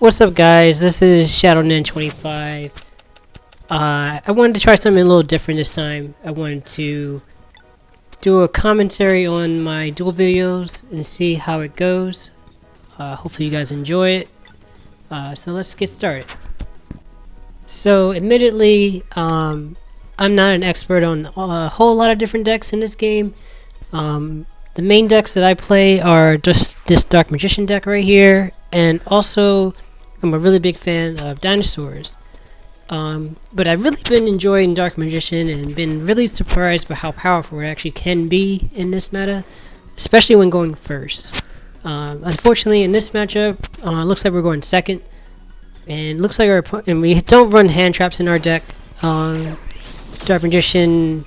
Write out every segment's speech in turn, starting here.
What's up, guys? This is ShadowNan25. I wanted to try something a little different this time. I wanted to do a commentary on my duel videos and see how it goes. Hopefully you guys enjoy it. So let's get started. So admittedly, I'm not an expert on a whole lot of different decks in this game. The main decks that I play are just this Dark Magician deck right here, and also I'm a really big fan of dinosaurs. But I've really been enjoying Dark Magician and been really surprised by how powerful it actually can be in this meta, especially when going first. Unfortunately, in this matchup, it looks like we're going second, and looks like and we don't run hand traps in our deck. Dark Magician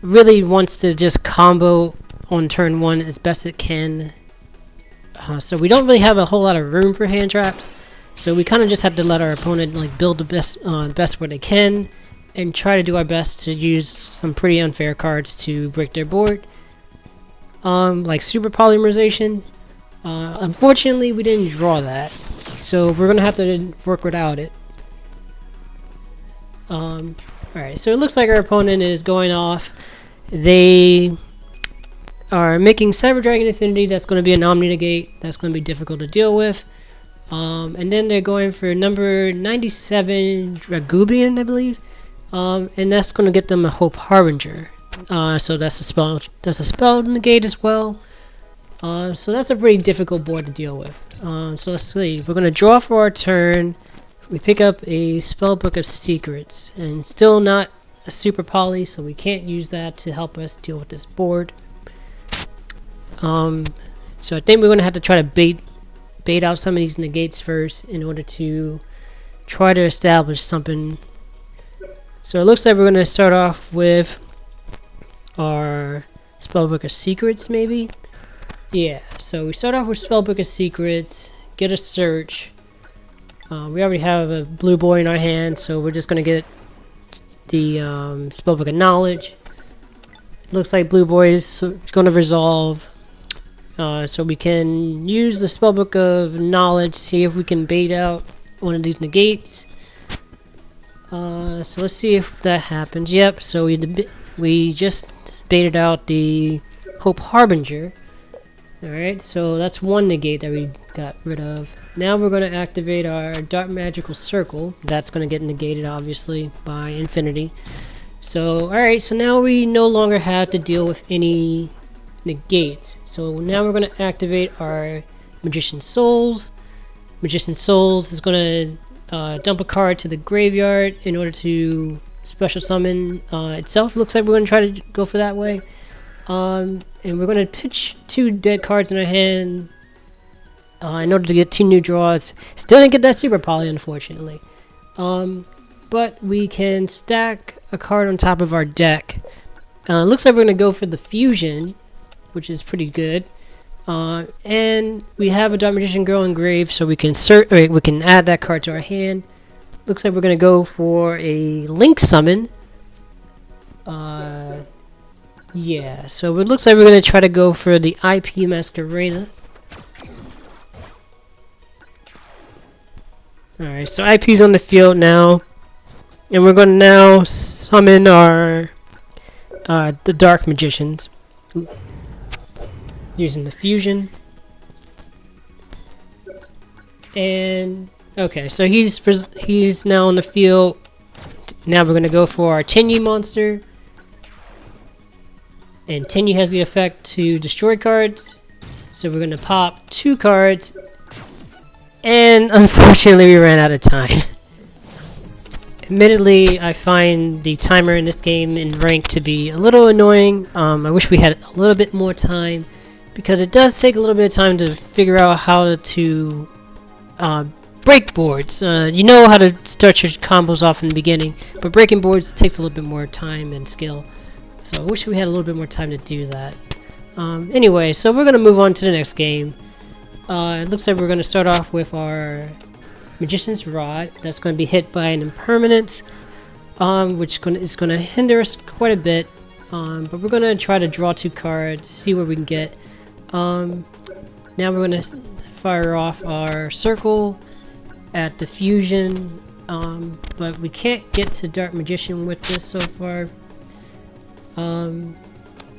really wants to just combo on turn one as best it can, so we don't really have a whole lot of room for hand traps. So we kind of just have to let our opponent build the best what they can, and try to do our best to use some pretty unfair cards to break their board, like Super Polymerization. Unfortunately, we didn't draw that, so we're gonna have to work without it. Alright, so it looks like our opponent is going off. They are making Cyber Dragon Affinity. That's going to be an Omni Negate. That's going to be difficult to deal with. And then they're going for number 97 Dragubian, I believe. And that's going to get them a Hope Harbinger. So that's a spell. That's a spell negate as well. So that's a pretty difficult board to deal with. So let's see. We're going to draw for our turn. We pick up a Spellbook of Secrets, and still not a Super Poly, so we can't use that to help us deal with this board. So I think we're going to have to try to bait out some of these negates first in order to try to establish something. So it looks like we're going to start off with our Spellbook of Secrets, maybe? Yeah, so we start off with Spellbook of Secrets, get a search. We already have a blue boy in our hand, so we're just going to get the Spellbook of Knowledge. Looks like blue boy is going to resolve. So we can use the Spellbook of Knowledge, see if we can bait out one of these negates. So let's see if that happens. Yep, so we just baited out the Hope Harbinger. Alright, so that's one negate that we got rid of. Now we're going to activate our Dark Magical Circle. That's going to get negated, obviously, by Infinity. So, alright, so now we no longer have to deal with any negates. So now we're going to activate our Magician Souls. Magician Souls is going to dump a card to the graveyard in order to special summon itself. Looks like we're going to try to go for that way. And we're going to pitch two dead cards in our hand in order to get two new draws. Still didn't get that Super Poly, unfortunately. But we can stack a card on top of our deck. Looks like we're going to go for the Fusion, which is pretty good. And we have a Dark Magician Girl engraved, so we can add that card to our hand. Looks like we're going to go for a Link Summon. Yeah, so it looks like we're going to try to go for the IP Masquerena. Alright, so IP's on the field now. And we're going to now summon our the Dark Magicians using the Fusion. And okay, so he's now on the field. Now we're going to go for our Tenyu monster. And Tenyu has the effect to destroy cards, so we're going to pop two cards, and unfortunately we ran out of time. Admittedly, I find the timer in this game in rank to be a little annoying. I wish we had a little bit more time, because it does take a little bit of time to figure out how to break boards. You know how to start your combos off in the beginning, but breaking boards takes a little bit more time and skill. So I wish we had a little bit more time to do that. Anyway, so we're going to move on to the next game. It looks like we're going to start off with our Magician's Rod. That's going to be hit by an Impermanence, which is going to hinder us quite a bit. But we're going to try to draw two cards, see what we can get. Now we're going to fire off our Circle, at the fusion, but we can't get to Dark Magician with this so far.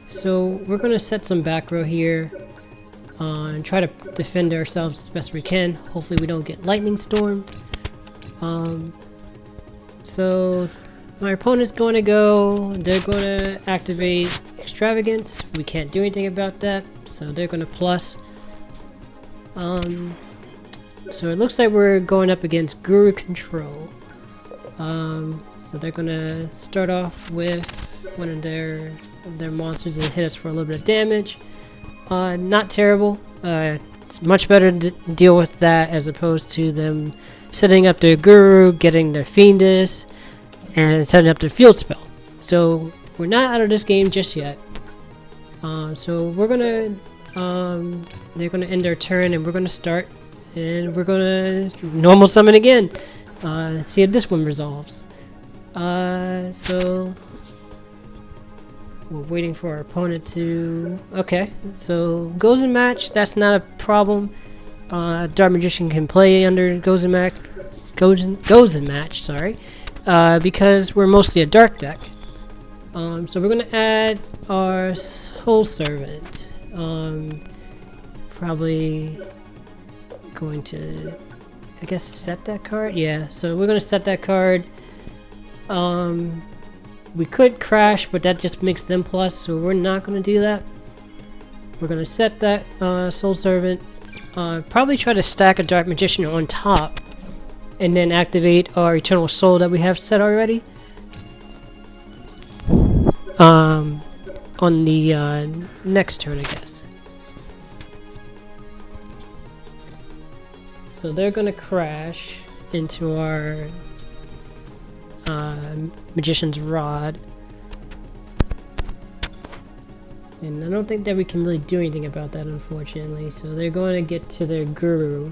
So we're going to set some back row here and try to defend ourselves as best we can. Hopefully we don't get lightning stormed. So my opponent's going to go, they're going to activate Extravagance. We can't do anything about that, so they're going to plus. So it looks like we're going up against Guru Control. So they're going to start off with one of their monsters and hit us for a little bit of damage. Not terrible. It's much better to deal with that as opposed to them setting up their Guru, getting their Fiendus, and setting up their field spell. So we're not out of this game just yet. So we're gonna they're gonna end their turn and we're gonna start, and we're gonna normal summon again. See if this one resolves. So we're waiting for our opponent to... Okay, so goes in match, that's not a problem. Dark Magician can play under goes in match, sorry, because we're mostly a dark deck. So we're gonna add our Soul Servant. Probably going to, I guess, set that card. Yeah, so we're gonna set that card. We could crash, but that just makes them plus, so we're not going to do that. We're going to set that Soul Servant. Probably try to stack a Dark Magician on top, and then activate our Eternal Soul that we have set already. On the next turn, I guess. So they're going to crash into our Magician's Rod, and I don't think that we can really do anything about that, unfortunately. So they're going to get to their Guru.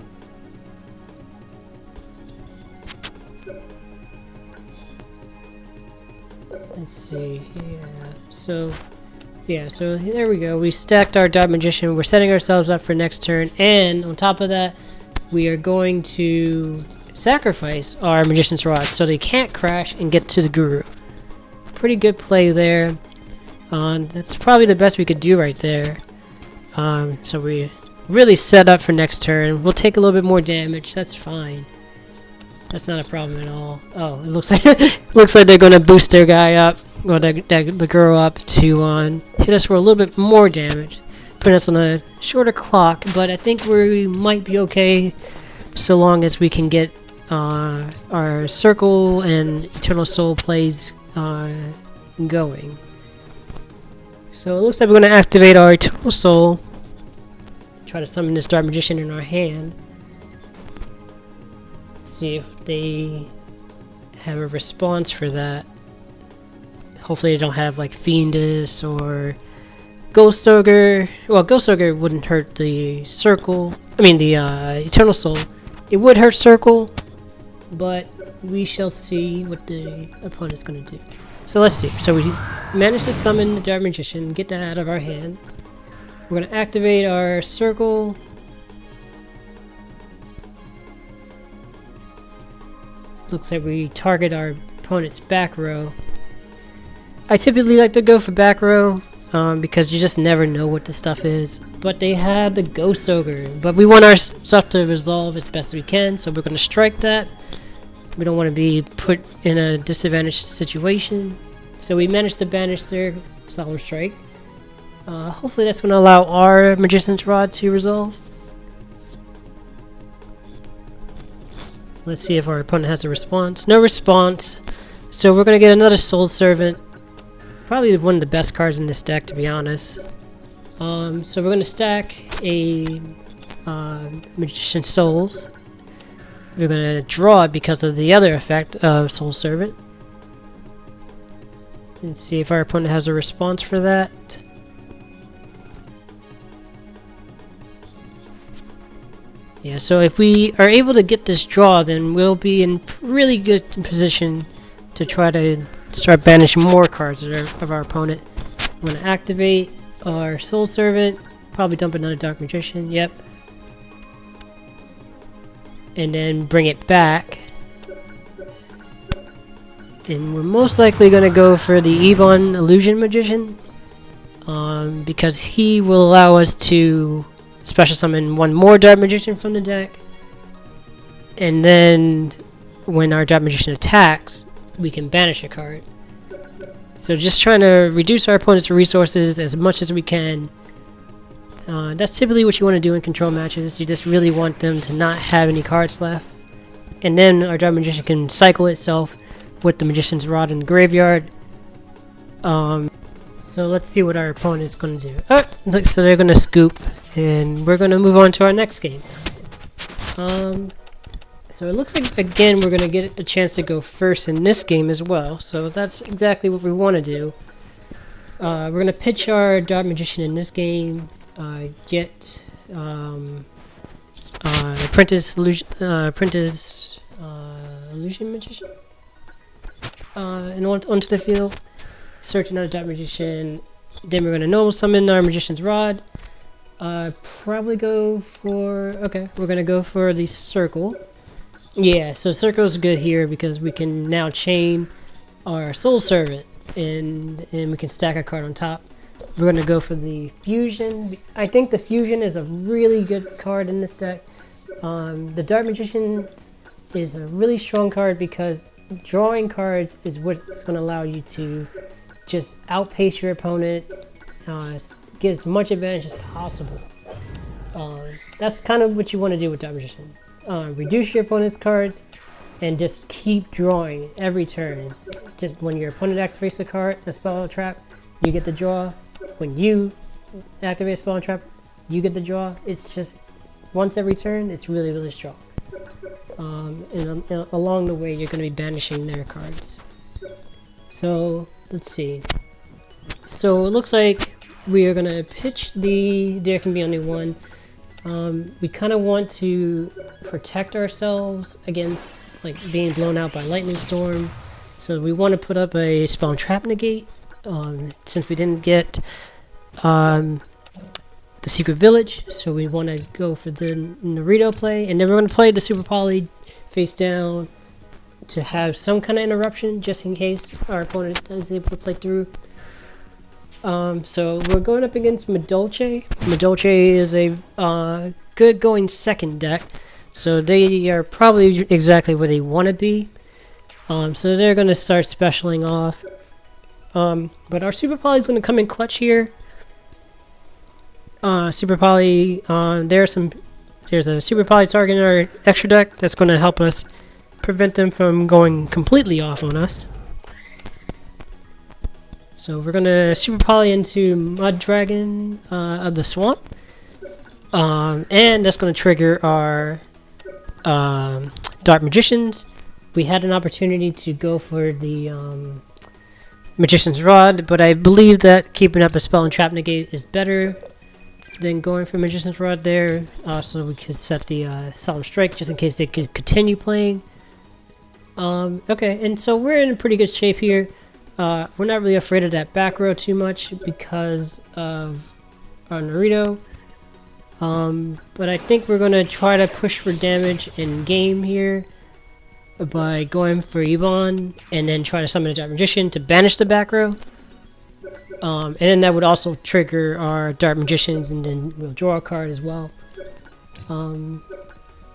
Let's see, so there we go. We stacked our Dark Magician. We're setting ourselves up for next turn, and on top of that, we are going to sacrifice our Magician's Rod so they can't crash and get to the Guru. Pretty good play there. That's probably the best we could do right there. So we really set up for next turn. We'll take a little bit more damage. That's fine. That's not a problem at all. Oh, it looks like looks like they're going to boost their guy up, or the girl up, to hit us for a little bit more damage, putting us on a shorter clock. But I think we might be okay, so long as we can get our Circle and Eternal Soul plays going. So it looks like we're going to activate our Eternal Soul, try to summon this Dark Magician in our hand, see if they have a response for that. Hopefully they don't have like Fiendus or Ghost Ogre. Well, Ghost Ogre wouldn't hurt the Circle, I mean the Eternal Soul. It would hurt Circle, but we shall see what the opponent's going to do. So let's see. So we managed to summon the Dark Magician, get that out of our hand. We're going to activate our Circle. Looks like we target our opponent's back row. I typically like to go for back row because you just never know what the stuff is. But they had the Ghost Ogre, but we want our stuff to resolve as best we can, so we're going to strike that. We don't want to be put in a disadvantaged situation. So we managed to banish their Solemn Strike. Hopefully that's going to allow our Magician's Rod to resolve. Let's see if our opponent has a response. No response. So we're going to get another Soul Servant. Probably one of the best cards in this deck, to be honest. So we're going to stack a Magician's Souls. We're going to draw it because of the other effect of Soul Servant. Let's see if our opponent has a response for that. Yeah, so if we are able to get this draw, then we'll be in really good position to try to start banishing more cards of our opponent. We're going to activate our Soul Servant, probably dump another Dark Magician, yep. and then bring it back. And we're most likely going to go for the Ebon Illusion Magician, because he will allow us to special summon one more Dark Magician from the deck, and then when our Dark Magician attacks, we can banish a card. So just trying to reduce our opponent's resources as much as we can. That's typically what you want to do in control matches. You just really want them to not have any cards left, and then our Dark Magician can cycle itself with the Magician's Rod in the graveyard. So let's see what our opponent is going to do. Oh, look, so they're going to scoop, and we're going to move on to our next game. So it looks like, again, we're going to get a chance to go first in this game as well. So that's exactly what we want to do. We're going to pitch our Dark Magician in this game. Get Apprentice Illusion Magician and onto the field. Search another Dark Magician. Then we're going to normal summon our Magician's Rod. Probably go for... Okay, we're going to go for the Circle. Yeah, so Circle's good here because we can now chain our Soul Servant, and we can stack a card on top. We're going to go for the Fusion. I think the Fusion is a really good card in this deck. The Dark Magician is a really strong card because drawing cards is what's going to allow you to just outpace your opponent, get as much advantage as possible. That's kind of what you want to do with Dark Magician. Reduce your opponent's cards and just keep drawing every turn. Just when your opponent activates a card, a spell or trap, you get the draw. When you activate a spell and trap, you get the draw. It's just once every turn. It's really, really strong. And along the way, you're going to be banishing their cards. So let's see. So it looks like we are going to pitch the There Can Be Only One. We kind of want to protect ourselves against like being blown out by lightning storm. So we want to put up a spell and trap negate. Since we didn't get the Secret Village, so we want to go for the Naruto play, and then we're going to play the Super Poly face down to have some kind of interruption just in case our opponent is able to play through. So we're going up against Madolche. Madolche is a good going second deck, so they are probably exactly where they want to be. So they're going to start specialing off. But our Super Poly is going to come in clutch here. Super Poly, there's a Super Poly target in our extra deck that's going to help us prevent them from going completely off on us. So we're going to Super Poly into Mud Dragon of the Swamp. And that's going to trigger our Dark Magicians. We had an opportunity to go for the Magician's Rod, but I believe that keeping up a spell and trap negate is better than going for Magician's Rod there. So we could set the Solemn Strike just in case they could continue playing. Okay, and so we're in pretty good shape here. We're not really afraid of that back row too much because of our Naruto. But I think we're going to try to push for damage in game here by going for Ebon and then try to summon a Dark Magician to banish the back row. And then that would also trigger our Dark Magicians, and then we'll draw a card as well.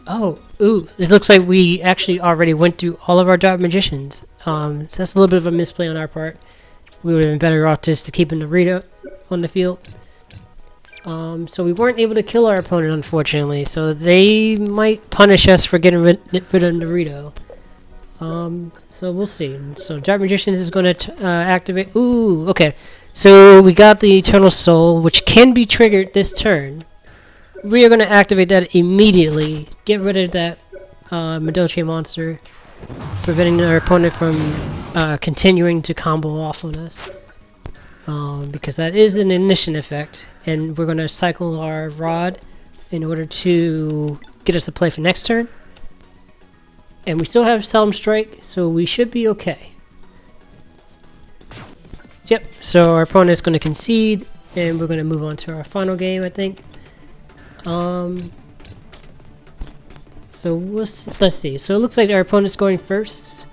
Oh, ooh, it looks like we actually already went through all of our Dark Magicians. So that's a little bit of a misplay on our part. We would have been better off just to keep Naruto on the field. So we weren't able to kill our opponent, unfortunately, so they might punish us for getting rid of Naruto. So we'll see. So Dark Magicians is going to activate. Ooh, okay. So we got the Eternal Soul, which can be triggered this turn. We are going to activate that immediately. Get rid of that Madolche monster, preventing our opponent from continuing to combo off on us. Because that is an ignition effect, and we're going to cycle our Rod in order to get us to play for next turn. And we still have Solemn Strike, so we should be okay. Yep, so our opponent is going to concede, and we're going to move on to our final game, I think. Let's So let's see. So it looks like our opponent's going first.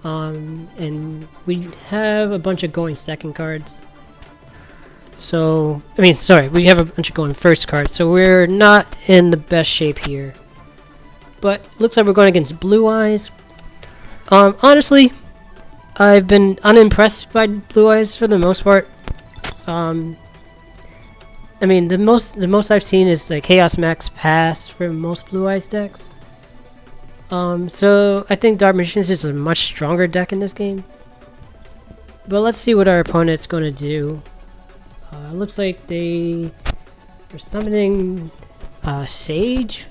And we have a bunch of going second cards. So, I mean, sorry, we have a bunch of going first cards. So we're not in the best shape here. But it looks like we're going against Blue Eyes. Honestly, I've been unimpressed by Blue Eyes for the most part. I mean, the most I've seen is the Chaos Max Pass for most Blue Eyes decks. So I think Dark Magicians is a much stronger deck in this game. But let's see what our opponent's going to do. Looks like they are summoning Sage.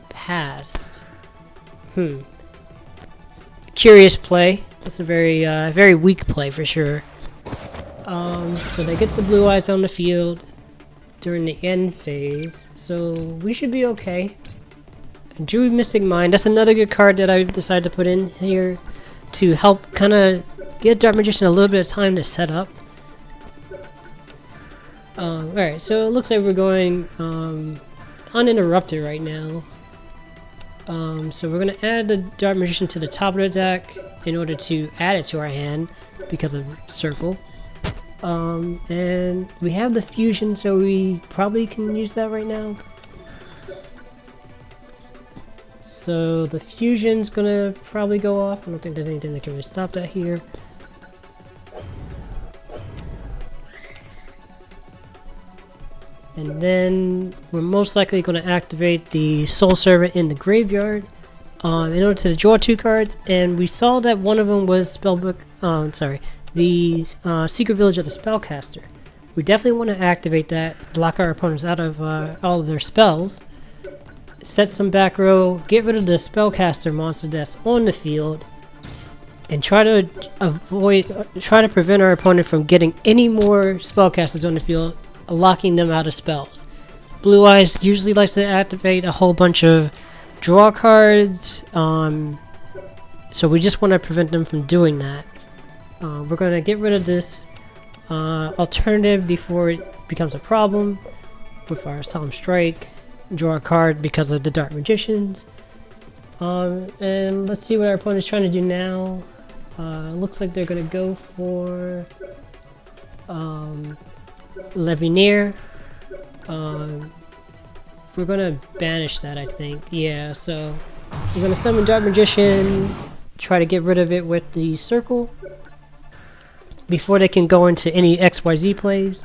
Pass. Curious play. That's a very weak play for sure. So they get the Blue Eyes on the field during the end phase, so we should be okay. Drew Mystic Mind, that's another good card that I decided to put in here to help kind of get Dark Magician a little bit of time to set up. Alright, so it looks like we're going uninterrupted right now. So we're going to add the Dark Magician to the top of the deck in order to add it to our hand because of Circle. And we have the fusion, so we probably can use that right now. So the fusion's gonna probably go off. I don't think there's anything that can really stop that here. And then we're most likely going to activate the Soul Servant in the graveyard in order to draw 2 cards. And we saw that one of them was Spellbook. The Secret Village of the Spellcaster. We definitely want to activate that, block our opponents out of all of their spells, set some back row, get rid of the Spellcaster monster that's on the field, and try to prevent our opponent from getting any more Spellcasters on the field, locking them out of spells. Blue Eyes usually likes to activate a whole bunch of draw cards, so we just want to prevent them from doing that. We're going to get rid of this alternative before it becomes a problem with our Solemn Strike, draw a card because of the Dark Magicians. And let's see what our opponent's trying to do now. Looks like they're going to go for Levineer. We're going to banish that, I think. Yeah, so we're going to summon Dark Magician, try to get rid of it with the Circle before they can go into any XYZ plays,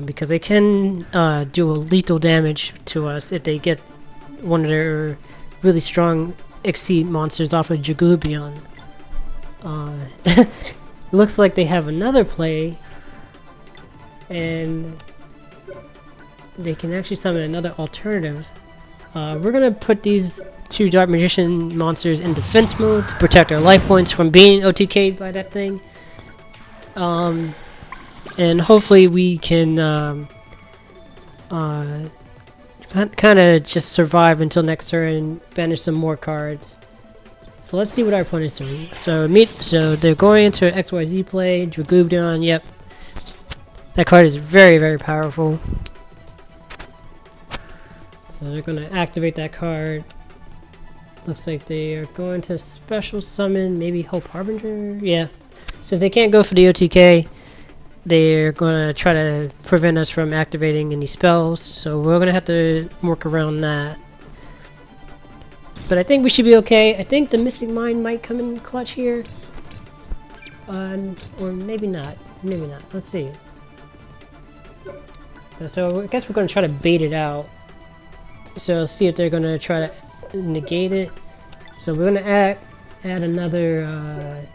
because they can do a lethal damage to us if they get one of their really strong Exceed monsters off of Jaglubion. Looks like they have another play, and they can actually summon another alternative. We're gonna put these 2 Dark Magician monsters in defense mode to protect our life points from being OTK'd by that thing. And hopefully we can kind of just survive until next turn and banish some more cards. So let's see what our opponent's doing. So they're going into an XYZ play, Jaglubion, yep. That card is very, very powerful. So they're going to activate that card. Looks like they are going to special summon maybe Hope Harbinger? Yeah. So if they can't go for the OTK, they're going to try to prevent us from activating any spells. So we're going to have to work around that. But I think we should be okay. I think the Mystic Mind might come in clutch here. Or maybe not. Maybe not. Let's see. So I guess we're going to try to bait it out. So let's see if they're going to try to negate it. So we're going to add another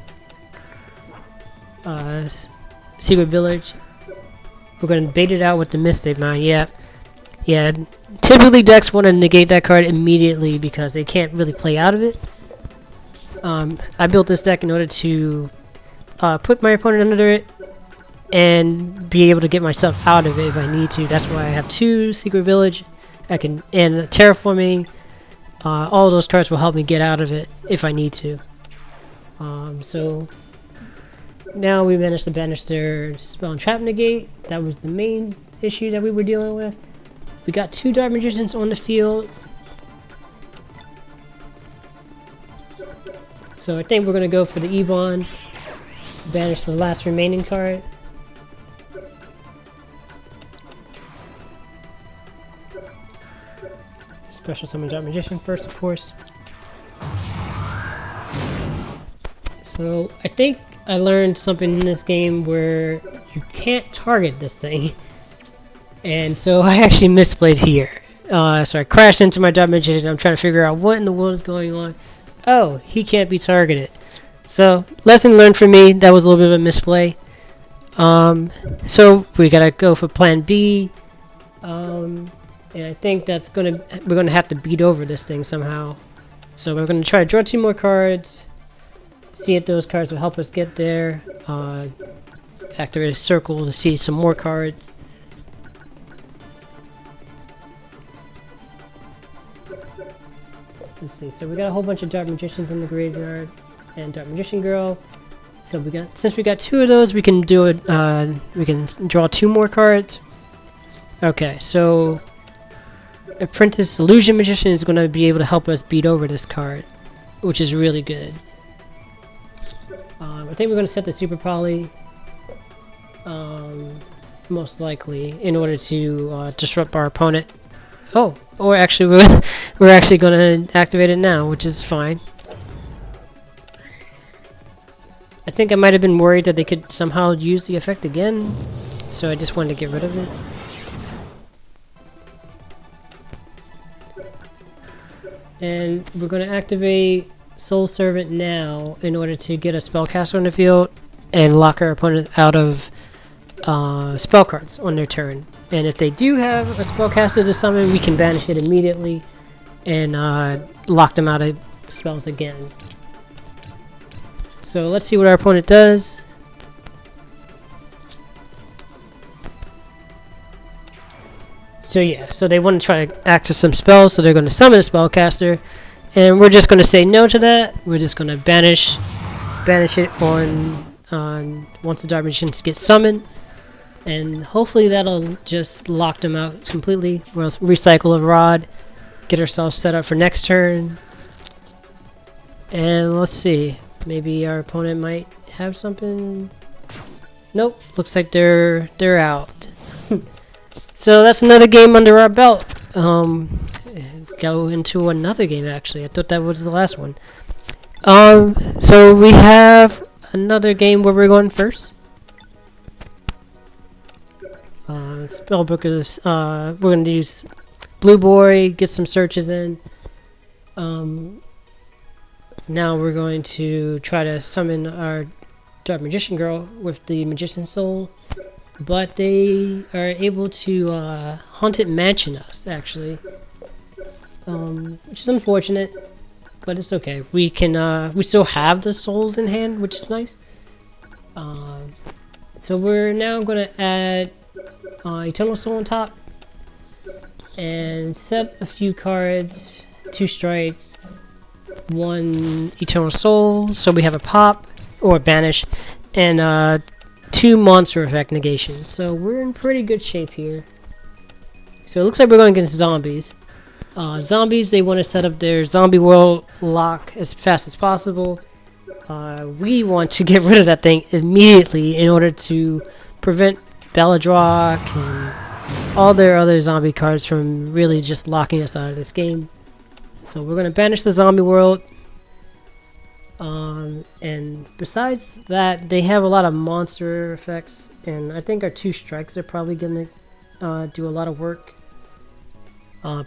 Secret Village. We're going to bait it out with the Mystic Mind. Yeah. Typically decks want to negate that card immediately because they can't really play out of it. I built this deck in order to put my opponent under it and be able to get myself out of it if I need to. That's why I have 2 Secret Village. And Terraforming. All those cards will help me get out of it if I need to. So now we managed to banish their Spell and Trap Negate. That was the main issue that we were dealing with. We got 2 Dark Magicians on the field. So I think we're going to go for the Ebon. Banish the last remaining card. Special summon Dark Magician first, of course. So I think I learned something in this game where you can't target this thing. And so I actually misplayed here. So I crashed into my Dark Magician. I'm trying to figure out what in the world is going on. Oh, he can't be targeted. So, lesson learned for me. That was a little bit of a misplay. So we gotta go for plan B. And I think we're gonna have to beat over this thing somehow. So we're gonna try to draw 2 more cards. See if those cards will help us get there. Activate a circle to see some more cards. Let's see. So we got a whole bunch of Dark Magicians in the graveyard and Dark Magician Girl. So since we got 2 of those, we can do it. We can draw 2 more cards. Okay, so Apprentice Illusion Magician is going to be able to help us beat over this card, which is really good. I think we're going to set the Super Poly, most likely, in order to disrupt our opponent. Oh, or actually, we're actually going to activate it now, which is fine. I think I might have been worried that they could somehow use the effect again, so I just wanted to get rid of it. And we're going to activate Soul Servant now in order to get a spellcaster on the field and lock our opponent out of spell cards on their turn. And if they do have a spellcaster to summon, we can banish it immediately and lock them out of spells again. So let's see what our opponent does. So yeah, so they want to try to access some spells, so they're going to summon a spellcaster, and we're just going to say no to that. We're just going to banish it on once the Dark Magicians get summoned, and hopefully that'll just lock them out completely. We'll recycle a rod, get ourselves set up for next turn, and let's see. Maybe our opponent might have something. Nope, looks like they're out. So that's another game under our belt. Go into another game actually. I thought that was the last one. So we have another game where we're going first. Spellbook is we're gonna use Blue Boy, get some searches in. Now we're going to try to summon our Dark Magician Girl with the Magician Soul. But they are able to Haunted Mansion us, actually, which is unfortunate, but it's okay. We can we still have the souls in hand, which is nice. So we're now going to add Eternal Soul on top and set a few cards, 2 strikes, 1 Eternal Soul. So we have a pop or a banish and 2 monster effect negations, so we're in pretty good shape here. So it looks like we're going against zombies. Zombies, they want to set up their zombie world lock as fast as possible. We want to get rid of that thing immediately in order to prevent Belladrock and all their other zombie cards from really just locking us out of this game. So we're going to banish the zombie world. And besides that, they have a lot of monster effects, and I think our 2 strikes are probably gonna do a lot of work,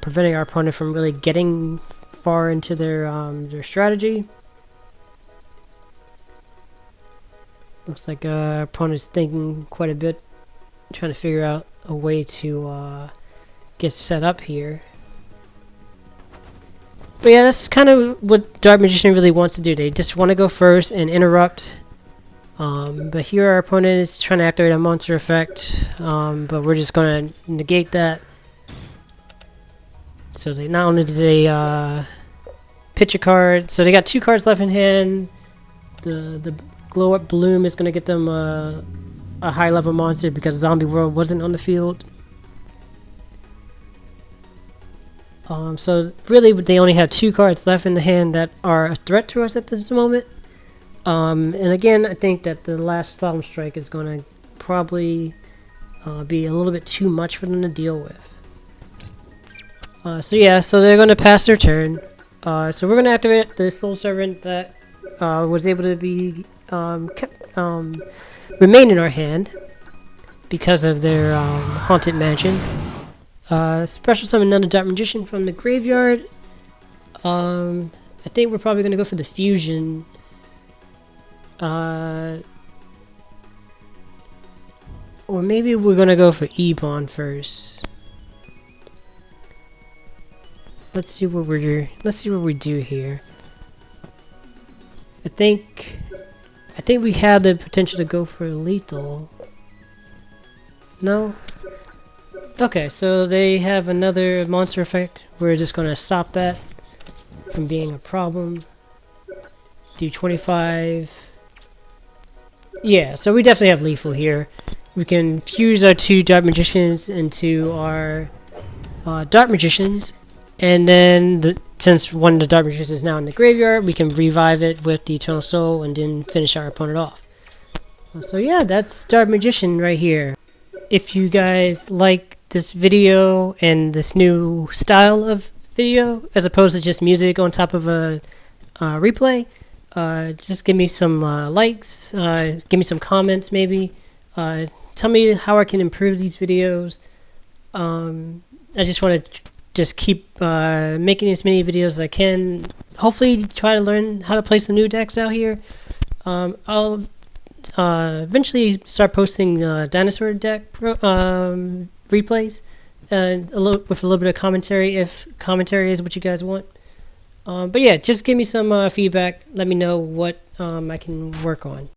preventing our opponent from really getting far into their strategy. Looks like our opponent's thinking quite a bit, trying to figure out a way to get set up here. But yeah, that's kind of what Dark Magician really wants to do. They just want to go first and interrupt. But here our opponent is trying to activate a monster effect, but we're just going to negate that. So they not only did they pitch a card, so they got 2 cards left in hand. The Glow Up Bloom is going to get them a high level monster because Zombie World wasn't on the field. So really, they only have 2 cards left in the hand that are a threat to us at this moment. And again, I think that the last Solemn Strike is going to probably be a little bit too much for them to deal with. So yeah, so they're going to pass their turn. So we're going to activate the Soul Servant that was able to be remain in our hand because of their Haunted Mansion. Special summon another Dark Magician from the graveyard. I think we're probably going to go for the fusion. Or maybe we're going to go for Ebon first. Let's see what we do here. I think we have the potential to go for lethal. No? Okay, so they have another monster effect. We're just gonna stop that from being a problem. Do 25. Yeah, so we definitely have lethal here. We can fuse our 2 Dark Magicians into our Dark Magicians. And then, since one of the Dark Magicians is now in the graveyard, we can revive it with the Eternal Soul and then finish our opponent off. So yeah, that's Dark Magician right here. If you guys like this video and this new style of video, as opposed to just music on top of a replay, just give me some likes, give me some comments maybe. Tell me how I can improve these videos. I just want to just keep making as many videos as I can. Hopefully try to learn how to play some new decks out here. I'll eventually start posting dinosaur deck replays with a little bit of commentary if commentary is what you guys want. But yeah, just give me some feedback. Let me know what I can work on.